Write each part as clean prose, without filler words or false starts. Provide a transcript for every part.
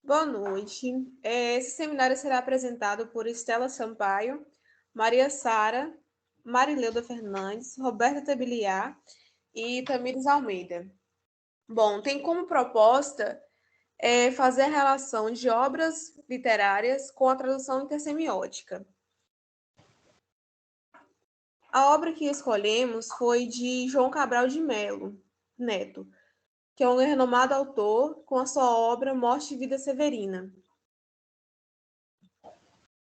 Boa noite. Esse seminário será apresentado por Estela Sampaio, Maria Sara, Marileuda Fernandes, Roberta Tebiliar e Tamires Almeida. Bom, tem como proposta fazer a relação de obras literárias com a tradução intersemiótica. A obra que escolhemos foi de João Cabral de Melo Neto, que é um renomado autor com a sua obra Morte e Vida Severina.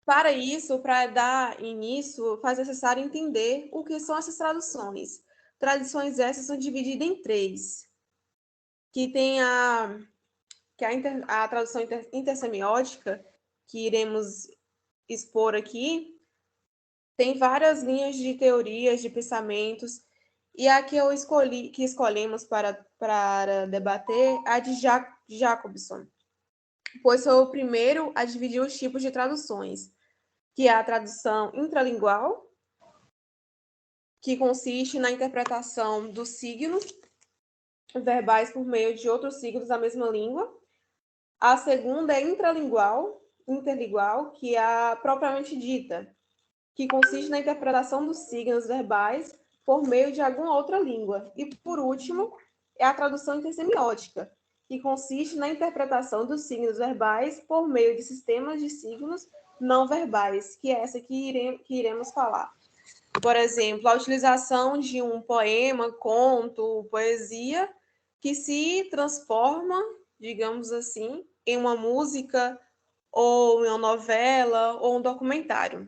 Para isso, para dar início, faz necessário entender o que são essas traduções. Traduções essas são divididas em três, que tem a tradução intersemiótica, que iremos expor aqui, tem várias linhas de teorias, de pensamentos, e a que escolhemos para debater é a de Jacobson, pois foi o primeiro a dividir os tipos de traduções, que é a tradução intralingual, que consiste na interpretação dos signos verbais por meio de outros signos da mesma língua. A segunda é interlingual, que é a propriamente dita, que consiste na interpretação dos signos verbais por meio de alguma outra língua. E, por último, é a tradução intersemiótica, que consiste na interpretação dos signos verbais por meio de sistemas de signos não verbais, que é essa que iremos falar. Por exemplo, a utilização de um poema, conto, poesia, que se transforma, digamos assim, em uma música, ou em uma novela, ou um documentário.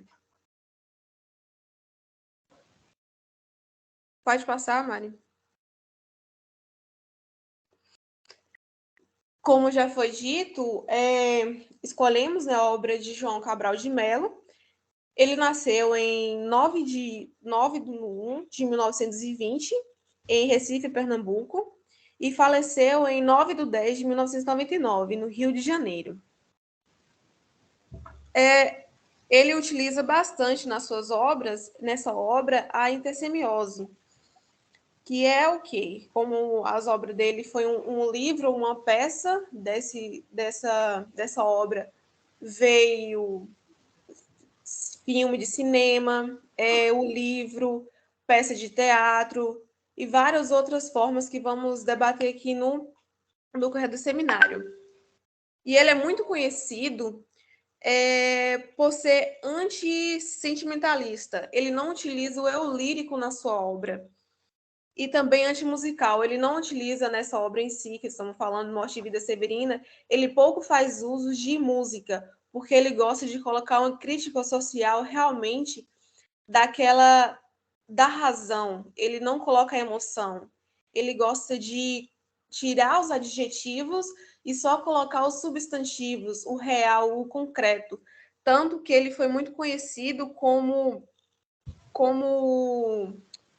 Pode passar, Mari. Como já foi dito, escolhemos, né, a obra de João Cabral de Melo. Ele nasceu em 9 de 1 de 1920, em Recife, Pernambuco, e faleceu em 9 de 10 de 1999, no Rio de Janeiro. Ele utiliza bastante nessa obra, a intersemiose, que é o quê? Como as obras dele foi um livro, uma peça dessa obra, veio filme de cinema, o livro, peça de teatro e várias outras formas que vamos debater aqui no decorrer do seminário. E ele é muito conhecido por ser antissentimentalista. Ele não utiliza o eu lírico na sua obra. E também antimusical. Ele não utiliza nessa obra em si, que estamos falando, Morte e Vida Severina, ele pouco faz uso de música, porque ele gosta de colocar uma crítica social realmente da razão. Ele não coloca a emoção. Ele gosta de tirar os adjetivos e só colocar os substantivos, o real, o concreto. Tanto que ele foi muito conhecido como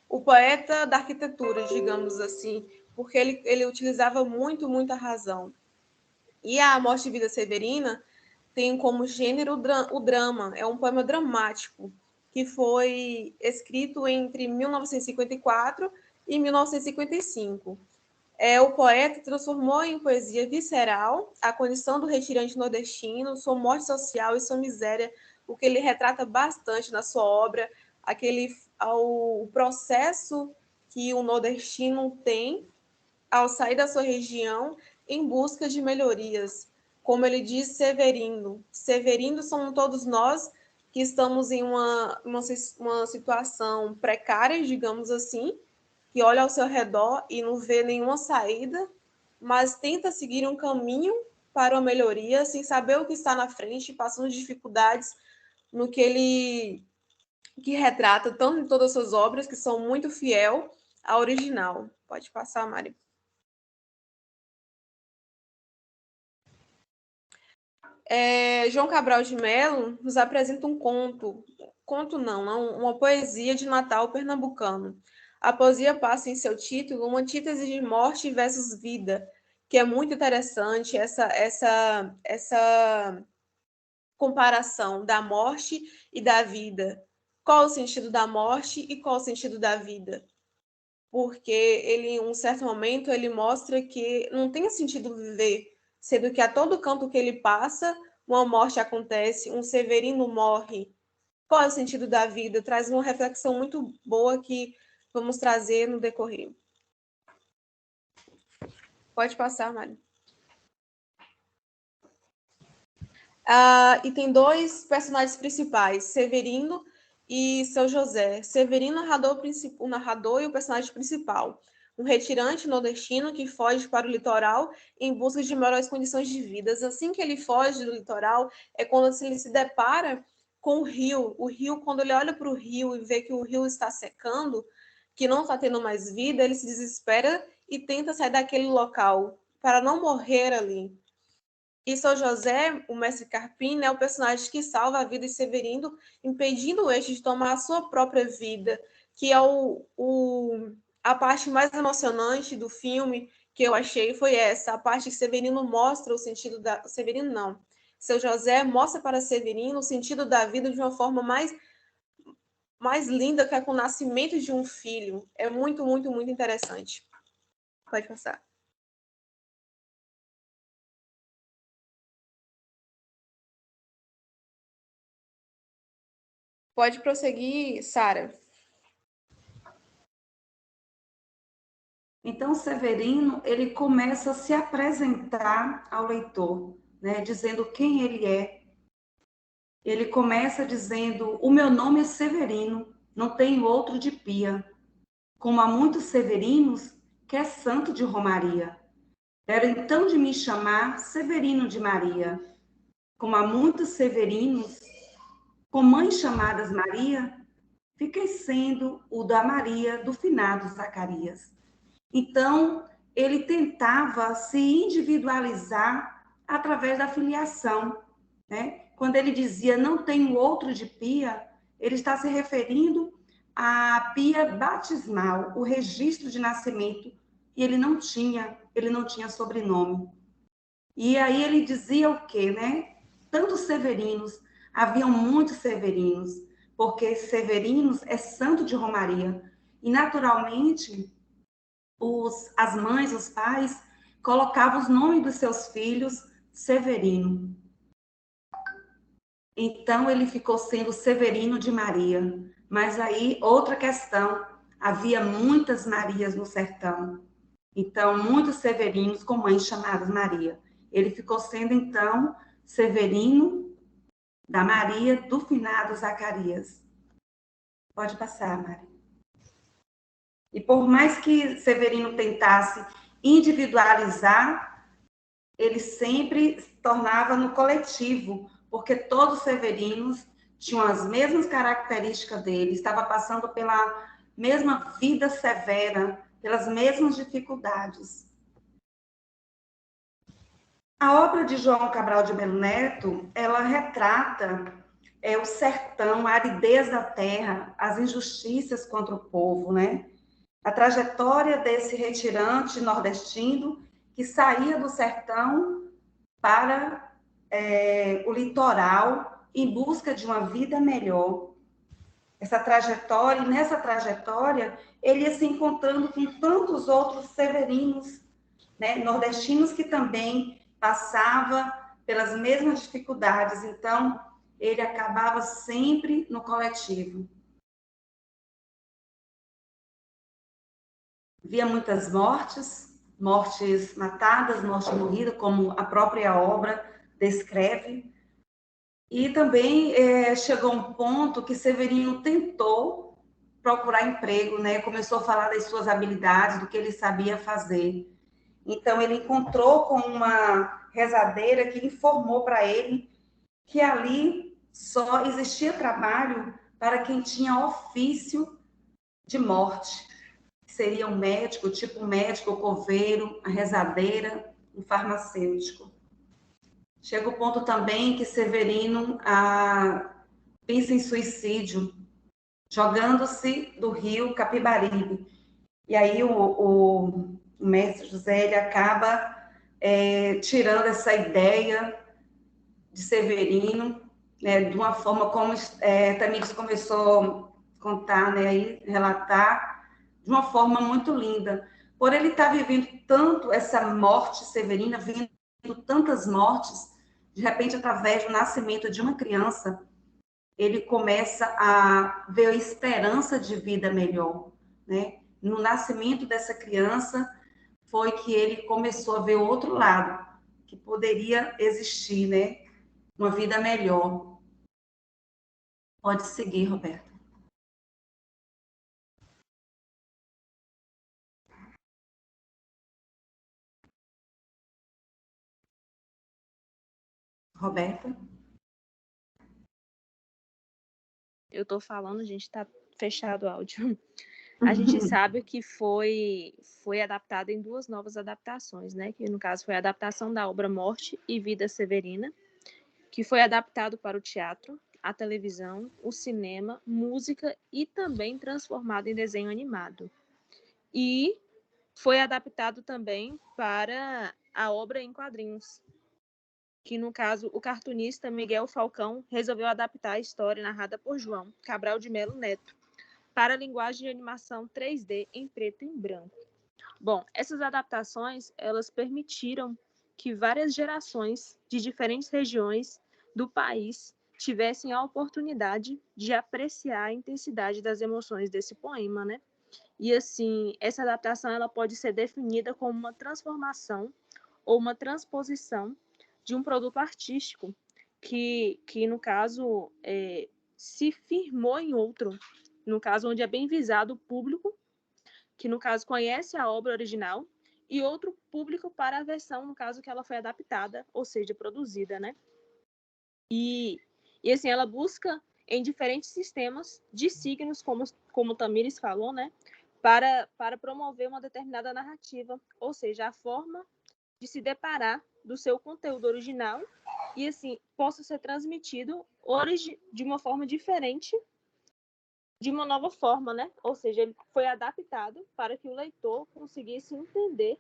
o poeta da arquitetura, digamos assim, porque ele utilizava muita razão. E a Morte e Vida Severina tem como gênero o drama, é um poema dramático, que foi escrito entre 1954 e 1955. O poeta transformou em poesia visceral a condição do retirante nordestino, sua morte social e sua miséria, o que ele retrata bastante na sua obra, o processo que o nordestino tem ao sair da sua região em busca de melhorias. Como ele diz, Severino. Severino somos todos nós que estamos em uma situação precária, digamos assim, que olha ao seu redor e não vê nenhuma saída, mas tenta seguir um caminho para uma melhoria, sem saber o que está na frente, passando dificuldades no que retrata tanto em todas as suas obras, que são muito fiel à original. Pode passar, Mari. João Cabral de Melo nos apresenta um conto não, uma poesia de Natal pernambucano. A poesia passa em seu título uma antítese de morte versus vida, que é muito interessante, essa comparação da morte e da vida. Qual o sentido da morte e qual o sentido da vida? Porque ele, em um certo momento, ele mostra que não tem sentido viver sendo que a todo canto que ele passa, uma morte acontece, um Severino morre. Qual é o sentido da vida? Traz uma reflexão muito boa que vamos trazer no decorrer. Pode passar, Mari. E tem dois personagens principais, Severino e Seu José. Severino, o narrador e o personagem principal. Um retirante nordestino que foge para o litoral em busca de melhores condições de vida. Assim que ele foge do litoral, é quando ele se depara com o rio. O rio, quando ele olha para o rio e vê que o rio está secando, que não está tendo mais vida, ele se desespera e tenta sair daquele local para não morrer ali. E São José, o mestre Carpim, é o personagem que salva a vida de Severino, impedindo este de tomar a sua própria vida, que é a parte mais emocionante do filme que eu achei foi essa, a parte que Severino mostra o sentido da... Severino não. Seu José mostra para Severino o sentido da vida de uma forma mais linda, que é com o nascimento de um filho. É muito, muito, muito interessante. Pode passar. Pode prosseguir, Sara. Então, Severino, ele começa a se apresentar ao leitor, né, dizendo quem ele é. Ele começa dizendo: o meu nome é Severino, não tenho outro de pia. Como há muitos Severinos, que é santo de Romaria. Era então de me chamar Severino de Maria. Como há muitos Severinos, com mães chamadas Maria, fiquei sendo o da Maria do finado Zacarias. Então, ele tentava se individualizar através da filiação, né? Quando ele dizia não tenho outro de pia, ele está se referindo à pia batismal, o registro de nascimento, e ele não tinha sobrenome. E aí ele dizia o quê, né? Tantos severinos, haviam muitos severinos, porque Severinos é santo de Romaria. E, naturalmente, as mães, os pais, colocavam os nomes dos seus filhos Severino. Então, ele ficou sendo Severino de Maria. Mas aí, outra questão, havia muitas Marias no sertão. Então, muitos Severinos com mães chamadas Maria. Ele ficou sendo, então, Severino da Maria do finado Zacarias. Pode passar, Mari. E por mais que Severino tentasse individualizar, ele sempre se tornava no coletivo, porque todos os severinos tinham as mesmas características dele, estava passando pela mesma vida severa, pelas mesmas dificuldades. A obra de João Cabral de Melo Neto, ela retrata o sertão, a aridez da terra, as injustiças contra o povo, né? A trajetória desse retirante nordestino que saía do sertão para o litoral em busca de uma vida melhor. Essa trajetória, e nessa trajetória, ele ia se encontrando com tantos outros severinos, né, nordestinos que também passava pelas mesmas dificuldades. Então, ele acabava sempre no coletivo. Via muitas mortes, mortes matadas, morte morrida, como a própria obra descreve. E também chegou um ponto que Severino tentou procurar emprego, né? Começou a falar das suas habilidades, do que ele sabia fazer. Então, ele encontrou com uma rezadeira que informou para ele que ali só existia trabalho para quem tinha ofício de morte. Seria um médico, tipo um médico, o coveiro, a rezadeira, um farmacêutico. Chega o ponto também que Severino pensa em suicídio, jogando-se do rio Capibaribe. E aí o mestre José ele acaba tirando essa ideia de Severino, né, de uma forma como Tamires começou a contar, né, aí, relatar, de uma forma muito linda. Por ele estar vivendo tanto essa morte severina, vindo tantas mortes, de repente, através do nascimento de uma criança, ele começa a ver a esperança de vida melhor, né? No nascimento dessa criança foi que ele começou a ver o outro lado, que poderia existir, né? Uma vida melhor. Pode seguir, Roberta. Roberta? Eu estou falando, gente, está fechado o áudio. A gente sabe que foi adaptado em duas novas adaptações, né? Que no caso foi a adaptação da obra Morte e Vida Severina, que foi adaptado para o teatro, a televisão, o cinema, música e também transformado em desenho animado. E foi adaptado também para a obra em quadrinhos, que no caso o cartunista Miguel Falcão resolveu adaptar a história narrada por João Cabral de Melo Neto para a linguagem de animação 3D em preto e em branco. Bom, essas adaptações, elas permitiram que várias gerações de diferentes regiões do país tivessem a oportunidade de apreciar a intensidade das emoções desse poema, né? E assim, essa adaptação ela pode ser definida como uma transformação ou uma transposição de um produto artístico que no caso, se firmou em outro, no caso, onde é bem visado o público, que no caso conhece a obra original, e outro público para a versão, no caso, que ela foi adaptada, ou seja, produzida, né? E assim, ela busca em diferentes sistemas de signos, como o Tamires falou, né? Para promover uma determinada narrativa, ou seja, a forma de se deparar do seu conteúdo original e, assim, possa ser transmitido de uma forma diferente, de uma nova forma, né? Ou seja, ele foi adaptado para que o leitor conseguisse entender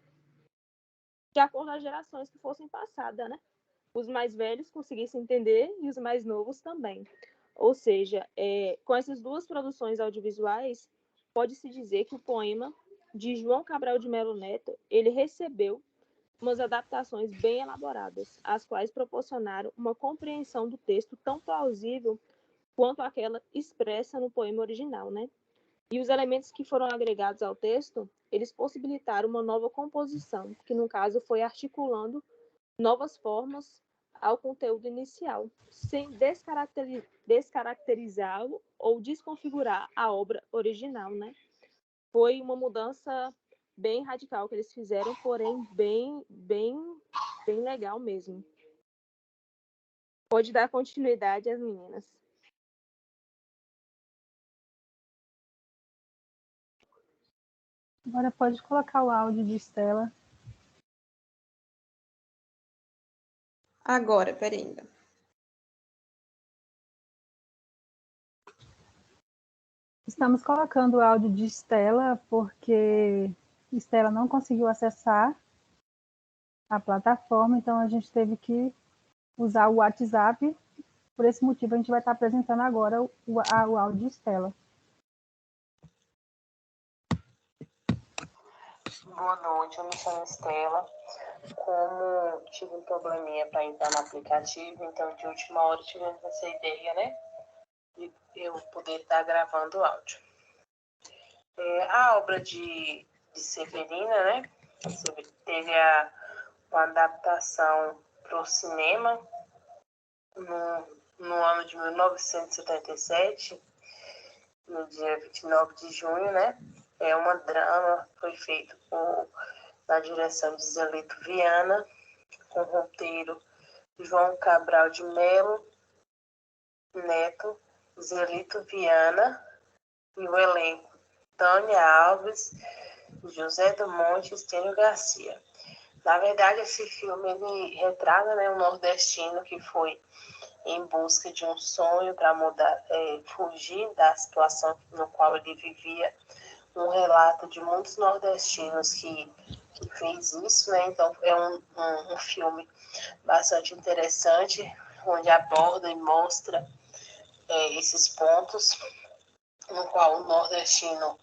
de acordo com as gerações que fossem passadas, né? Os mais velhos conseguissem entender e os mais novos também. Ou seja, com essas duas produções audiovisuais, pode-se dizer que o poema de João Cabral de Melo Neto, ele recebeu umas adaptações bem elaboradas, as quais proporcionaram uma compreensão do texto tão plausível quanto aquela expressa no poema original, né? E os elementos que foram agregados ao texto, eles possibilitaram uma nova composição, que no caso foi articulando novas formas ao conteúdo inicial, sem descaracterizá-lo ou desconfigurar a obra original, né? Foi uma mudança bem radical que eles fizeram, porém bem legal mesmo. Pode dar continuidade às meninas. Agora pode colocar o áudio de Estela. Agora, peraí ainda. Estamos colocando o áudio de Estela porque Estela não conseguiu acessar a plataforma, então a gente teve que usar o WhatsApp. Por esse motivo, a gente vai estar apresentando agora o áudio de Estela. Boa noite, eu me chamo Estela. Como tive um probleminha para entrar no aplicativo, então de última hora tivemos essa ideia, né? De eu poder estar gravando o áudio. A obra de Severina, né? Teve uma adaptação para o cinema no ano de 1977, no dia 29 de junho, né? É uma drama, foi feito na direção de Zelito Viana, com o roteiro João Cabral de Melo Neto, Zelito Viana e o elenco Tânia Alves, José do Monte e Estênio Garcia. Na verdade, esse filme ele retrata, né, um nordestino que foi em busca de um sonho para fugir da situação no qual ele vivia. Um relato de muitos nordestinos que fez isso, né? Então é um filme bastante interessante, onde aborda e mostra esses pontos no qual o nordestino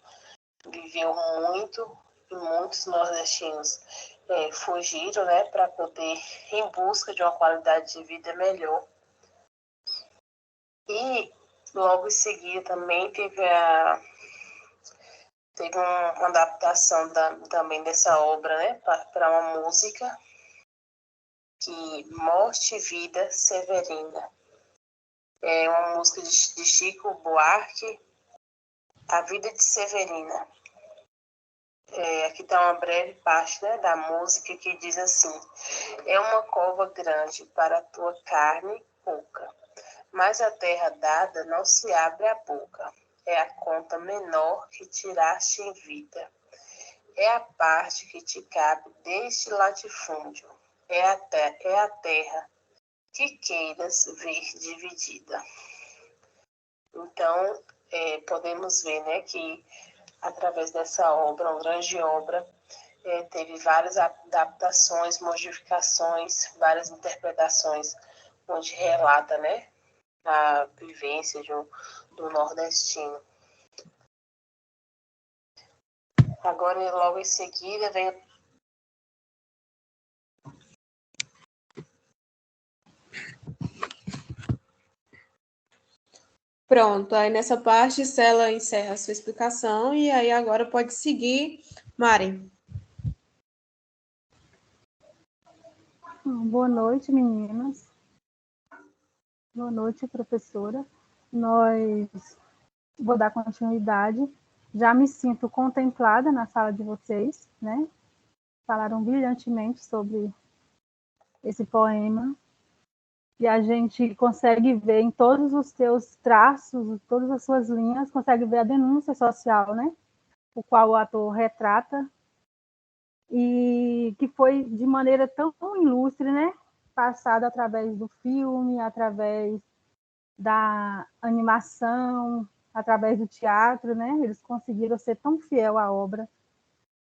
viveu muito, e muitos nordestinos fugiram, né, para poder ir em busca de uma qualidade de vida melhor. E logo em seguida também teve uma adaptação também dessa obra, né, para uma música, que Morte e Vida Severina. É uma música de Chico Buarque, A Vida de Severina. Aqui está uma breve parte, né, da música que diz assim: é uma cova grande para a tua carne pouca, mas a terra dada não se abre a boca. É a conta menor que tiraste em vida. É a parte que te cabe deste latifúndio. É a terra que queiras ver dividida. Então, podemos ver, né, que através dessa obra, uma grande obra, teve várias adaptações, modificações, várias interpretações, onde relata, né, a vivência do nordestino. Agora, logo em seguida, vem Pronto, aí nessa parte Stella encerra a sua explicação e aí agora pode seguir, Mari. Boa noite, meninas. Boa noite, professora. Vou dar continuidade. Já me sinto contemplada na sala de vocês, né? Falaram brilhantemente sobre esse poema. E a gente consegue ver em todos os seus traços, todas as suas linhas, consegue ver a denúncia social, né? O qual o ator retrata, e que foi de maneira tão ilustre, né? Passada através do filme, através da animação, através do teatro, né? Eles conseguiram ser tão fiel à obra,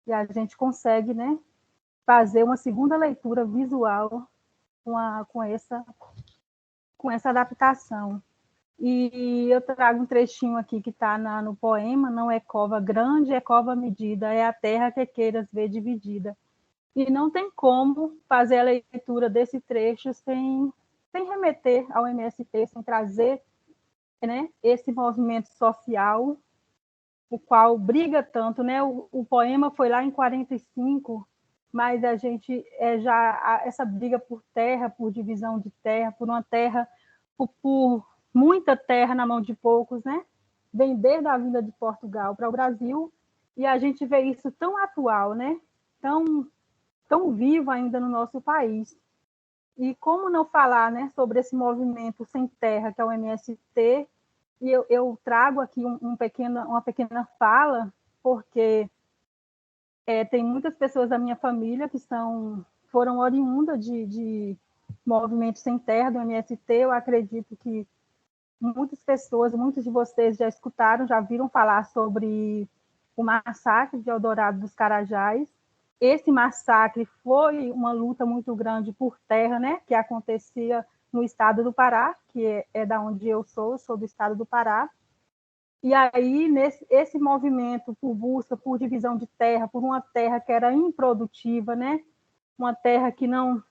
e a gente consegue, né, fazer uma segunda leitura visual com essa adaptação. E eu trago um trechinho aqui que está no poema: não é cova grande, é cova medida, é a terra que queiras ver dividida. E não tem como fazer a leitura desse trecho sem remeter ao MST, sem trazer, né, esse movimento social, o qual briga tanto, né? O poema foi lá em 45, mas a gente essa briga por terra, por divisão de terra, por uma terra, por muita terra na mão de poucos, né? Vem desde a vinda de Portugal para o Brasil, e a gente vê isso tão atual, né? Tão vivo ainda no nosso país. E como não falar, né, sobre esse movimento sem terra, que é o MST, e eu trago aqui uma pequena fala, porque tem muitas pessoas da minha família que foram oriundas de movimentos sem terra, do MST. Eu acredito que muitas pessoas, muitos de vocês já escutaram, já viram falar sobre o massacre de Eldorado dos Carajás. Esse massacre foi uma luta muito grande por terra, né, que acontecia no estado do Pará, que é da onde eu sou do estado do Pará. E aí, esse movimento por busca, por divisão de terra, por uma terra que era improdutiva, né, uma terra que não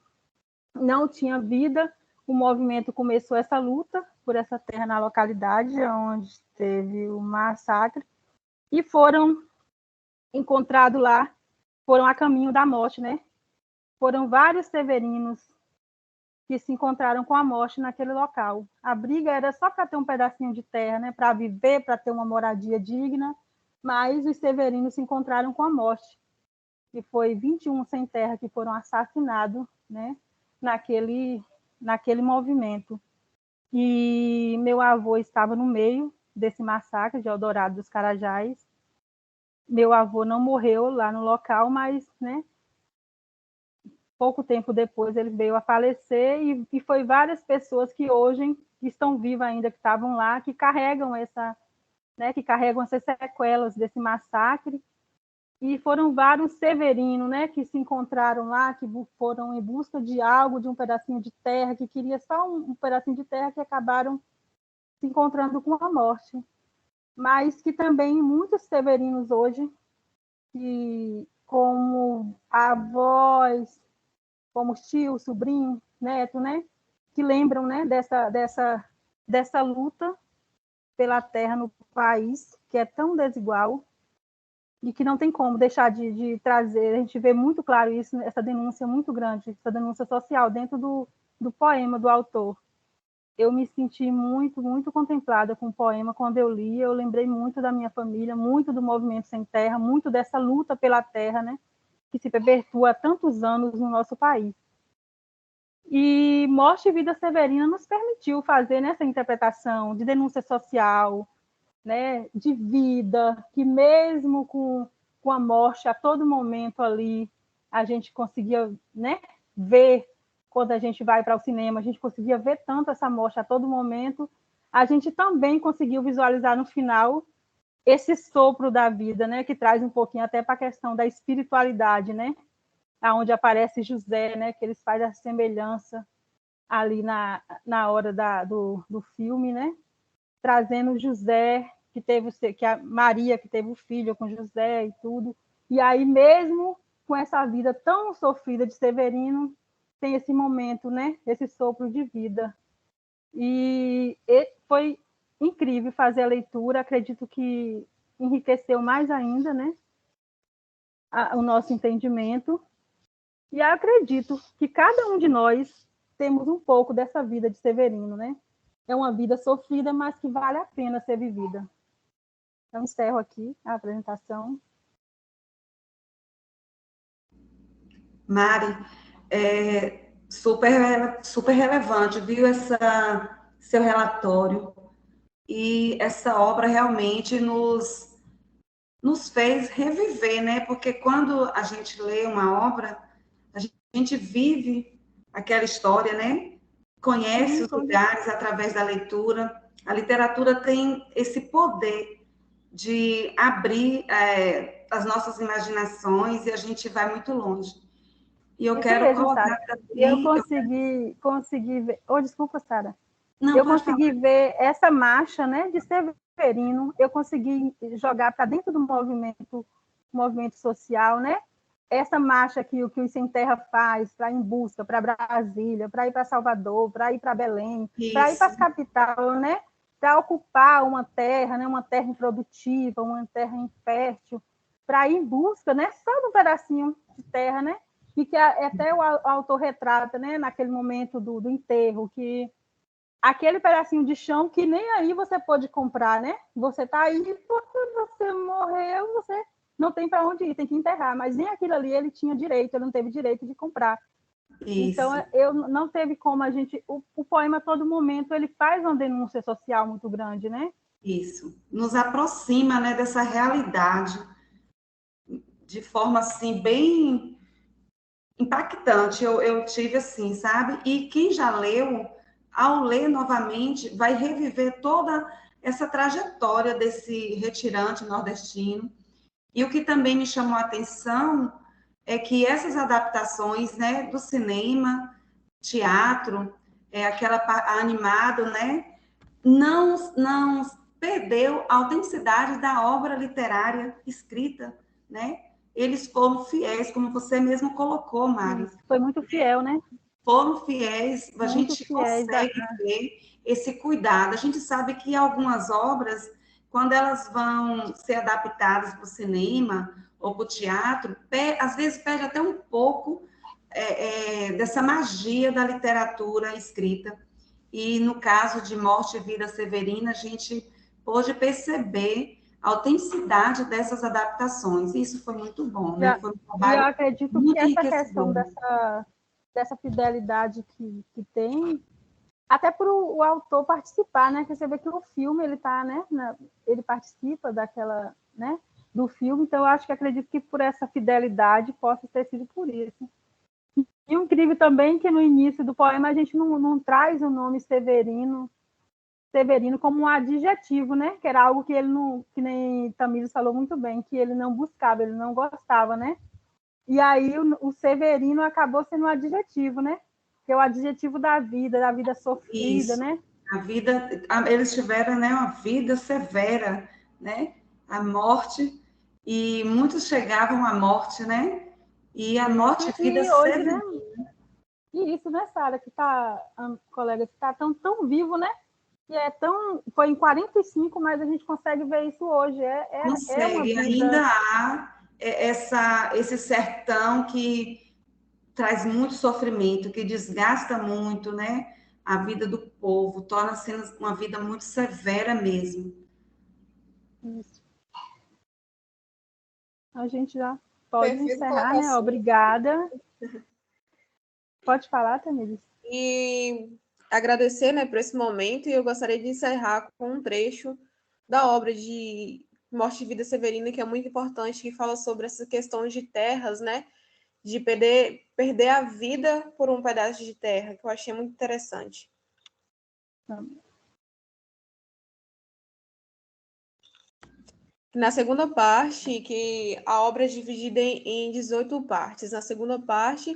tinha vida, o movimento começou essa luta por essa terra na localidade onde teve o massacre, e foram encontrados lá, foram a caminho da morte, né? Foram vários severinos que se encontraram com a morte naquele local. A briga era só para ter um pedacinho de terra, né? Para viver, para ter uma moradia digna, mas os severinos se encontraram com a morte, e foi 21 sem terra que foram assassinados, né? Naquele movimento. E meu avô estava no meio desse massacre de Eldorado dos Carajás. Meu avô não morreu lá no local, mas, né, pouco tempo depois ele veio a falecer, e foi várias pessoas que hoje estão vivas ainda, que estavam lá, que carregam essas sequelas desse massacre. E foram vários severinos, né, que se encontraram lá, que foram em busca de algo, de um pedacinho de terra, que queria só um pedacinho de terra, que acabaram se encontrando com a morte. Mas que também muitos severinos hoje que como avós, como tio, sobrinho, neto, né? Que lembram, né, dessa luta pela terra no país, que é tão desigual, e que não tem como deixar de trazer. A gente vê muito claro isso, essa denúncia muito grande, essa denúncia social dentro do poema do autor. Eu me senti muito, muito contemplada com o poema quando eu li. Eu lembrei muito da minha família, muito do Movimento Sem Terra, muito dessa luta pela terra, né, que se perpetua há tantos anos no nosso país. E Morte e Vida Severina nos permitiu fazer nessa interpretação de denúncia social, né, de vida, que mesmo com a morte a todo momento ali, a gente conseguia, né, ver, quando a gente vai para o cinema, a gente conseguia ver tanto essa morte a todo momento, a gente também conseguiu visualizar no final esse sopro da vida, né, que traz um pouquinho até para a questão da espiritualidade, né, aonde aparece José, né, que eles fazem a semelhança ali na hora do filme, né, trazendo José, que a Maria, que teve o filho com José e tudo. E aí, mesmo com essa vida tão sofrida de Severino, tem esse momento, né? Esse sopro de vida. E foi incrível fazer a leitura, acredito que enriqueceu mais ainda, né? O nosso entendimento. E acredito que cada um de nós temos um pouco dessa vida de Severino, né? É uma vida sofrida, mas que vale a pena ser vivida. Então, encerro aqui a apresentação. Mari, super relevante, viu, seu relatório. E essa obra realmente nos fez reviver, né? Porque quando a gente lê uma obra, a gente vive aquela história, né? Conhece os lugares através da leitura. A literatura tem esse poder de abrir as nossas imaginações e a gente vai muito longe. E eu quero mesmo, colocar Sara. também... Eu consegui ver... Oh, desculpa, Sara. Não, eu consegui ver essa marcha, né, de Severino, eu consegui jogar para dentro do movimento social, né? Essa marcha que o Sem Terra faz para ir em busca para Brasília, para ir para Salvador, para ir para Belém, para ir para as capitais, né? Para ocupar uma terra, né? Uma terra improdutiva, uma terra infértil, para ir em busca, né? Só de um pedacinho de terra, né? E que até o autor retrata, né? Naquele momento do enterro, que aquele pedacinho de chão que nem aí você pode comprar, né? Você está aí, você morreu, você não tem para onde ir, tem que enterrar. Mas nem aquilo ali ele tinha direito, ele não teve direito de comprar. Isso. Então, eu não teve como a gente... O poema, a todo momento, ele faz uma denúncia social muito grande, né? Isso. Nos aproxima, né, dessa realidade de forma, assim, bem impactante. Eu tive assim, sabe? E quem já leu, ao ler novamente, vai reviver toda essa trajetória desse retirante nordestino. E o que também me chamou a atenção é que essas adaptações, né, do cinema, teatro, aquela animado, né, não perdeu a autenticidade da obra literária escrita, né? Eles foram fiéis, como você mesmo colocou, Mari. Foi muito fiel, né? Foram fiéis, a muito gente fiéis consegue ver esse cuidado. A gente sabe que algumas obras, quando elas vão ser adaptadas para o cinema ou para o teatro, às vezes perde até um pouco dessa magia da literatura escrita. E no caso de Morte e Vida Severina, a gente pôde perceber a autenticidade dessas adaptações. Isso foi muito bom, né? Foi um trabalho eu acredito muito que essa enriquecedor. questão dessa fidelidade que tem, até para o autor participar, né? Que você vê que o filme ele tá, né? Ele participa daquela, né? Do filme, então eu acho que acredito que por essa fidelidade possa ter sido por isso. E o incrível também que no início do poema a gente não traz o nome Severino como um adjetivo, né? Que era algo que ele não, que nem Tamires falou muito bem, que ele não buscava, ele não gostava, né? E aí o Severino acabou sendo um adjetivo, né? Que é o adjetivo da vida sofrida, Isso. né? A vida, eles tiveram, né, uma vida severa, né? A morte e muitos chegavam à morte, né? E a morte e vida E hoje, né? severina. E isso, né, Sara, que tá, a colega, que tá tão vivo, né? E foi em 45, mas a gente consegue ver isso hoje. É uma Consegue, ainda vida. há esse sertão que traz muito sofrimento, que desgasta muito, né? A vida do povo, torna-se uma vida muito severa mesmo. Isso. A gente já pode Perfeita encerrar, né? colocação. Obrigada. Pode falar, Tamires? E agradecer, né, por esse momento, e eu gostaria de encerrar com um trecho da obra de Morte e Vida Severina, que é muito importante, que fala sobre essa questão de terras, né, de perder a vida por um pedaço de terra, que eu achei muito interessante. Na segunda parte, que a obra é dividida em 18 partes. Na segunda parte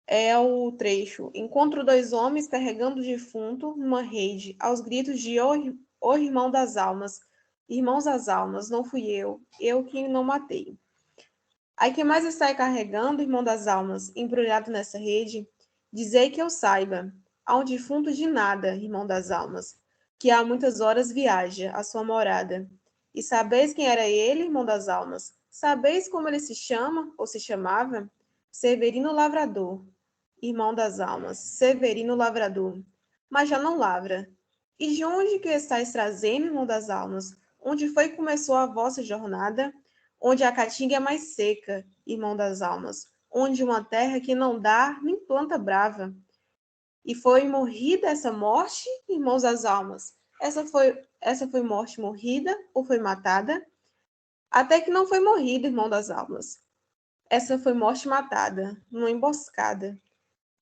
é o trecho: encontro dois homens carregando o defunto numa rede, aos gritos de "Ô irmão das almas, irmãos das almas, não fui eu que não matei." Aí quem mais está carregando, irmão das almas, embrulhado nessa rede, dizei que eu saiba, há um defunto de nada, irmão das almas, que há muitas horas viaja à sua morada. E sabeis quem era ele, irmão das almas? Sabeis como ele se chama, ou se chamava? Severino Lavrador, irmão das almas, Severino Lavrador. Mas já não lavra. E de onde que estáis trazendo, irmão das almas? Onde foi que começou a vossa jornada? Onde a caatinga é mais seca, irmão das almas, onde uma terra que não dá nem planta brava. E foi morrida essa morte, irmãos das almas? Essa foi morte morrida ou foi matada? Até que não foi morrida, irmão das almas. Essa foi morte matada, numa emboscada.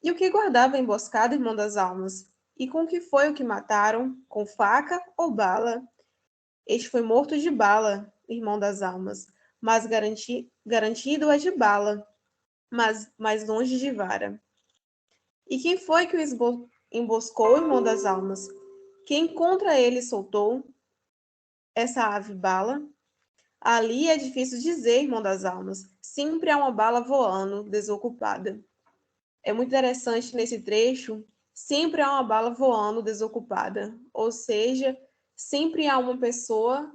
E o que guardava a emboscada, irmão das almas? E com que foi o que mataram? Com faca ou bala? Este foi morto de bala, irmão das almas, mas garantido é de bala, mas mais longe de vara. E quem foi que o emboscou, irmão das almas? Quem contra ele soltou essa ave bala? Ali é difícil dizer, irmão das almas. Sempre há uma bala voando, desocupada. É muito interessante nesse trecho, sempre há uma bala voando, desocupada. Ou seja, sempre há uma pessoa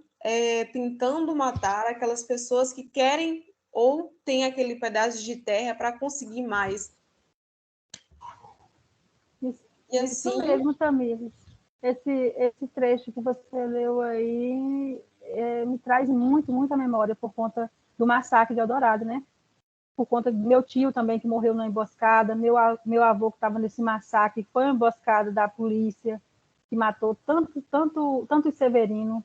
tentando matar aquelas pessoas que querem ou têm aquele pedaço de terra para conseguir mais. E Isso assim, mesmo, Tamires. Esse trecho que você leu aí me traz muita memória por conta do massacre de Eldorado, né? Por conta do meu tio também, que morreu na emboscada, meu avô que estava nesse massacre, que foi uma emboscada da polícia, que matou tanto Severino.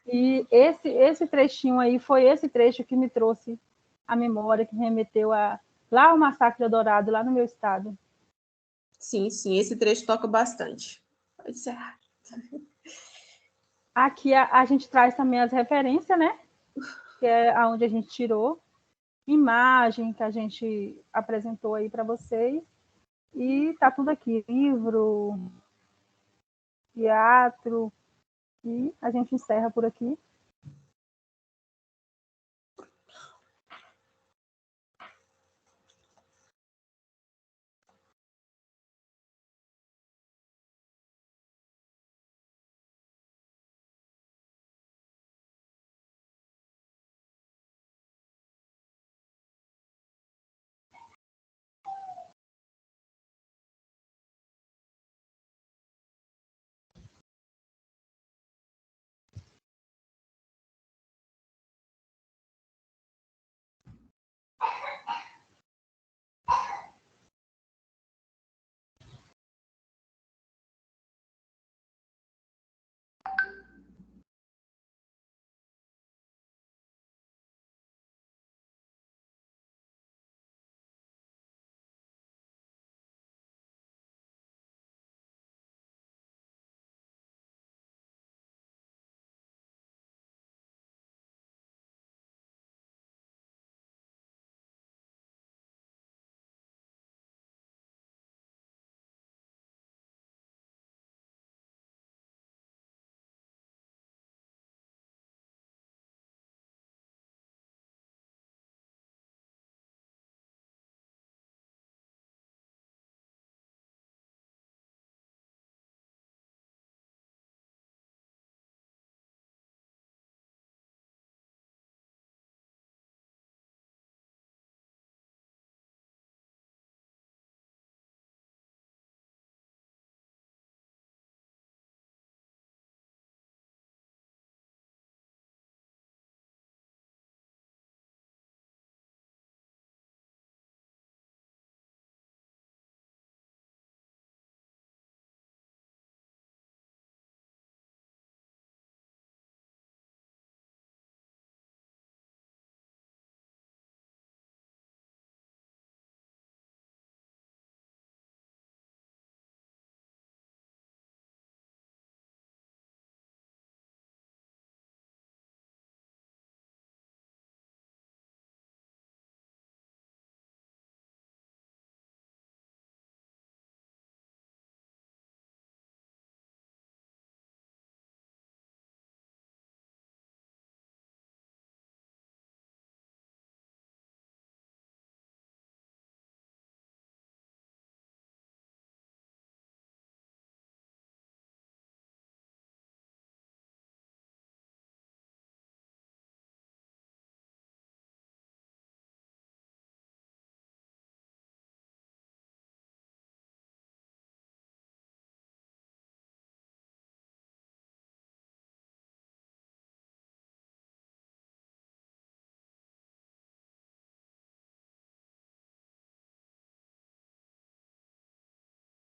E esse trechinho aí foi esse trecho que me trouxe a memória, que remeteu lá ao massacre de Eldorado, lá no meu estado. sim, esse trecho toca bastante. Pode encerrar. Aqui a gente traz também as referências, né? Que é aonde a gente tirou, imagem que a gente apresentou aí para vocês. E tá tudo aqui, livro, teatro, e a gente encerra por aqui.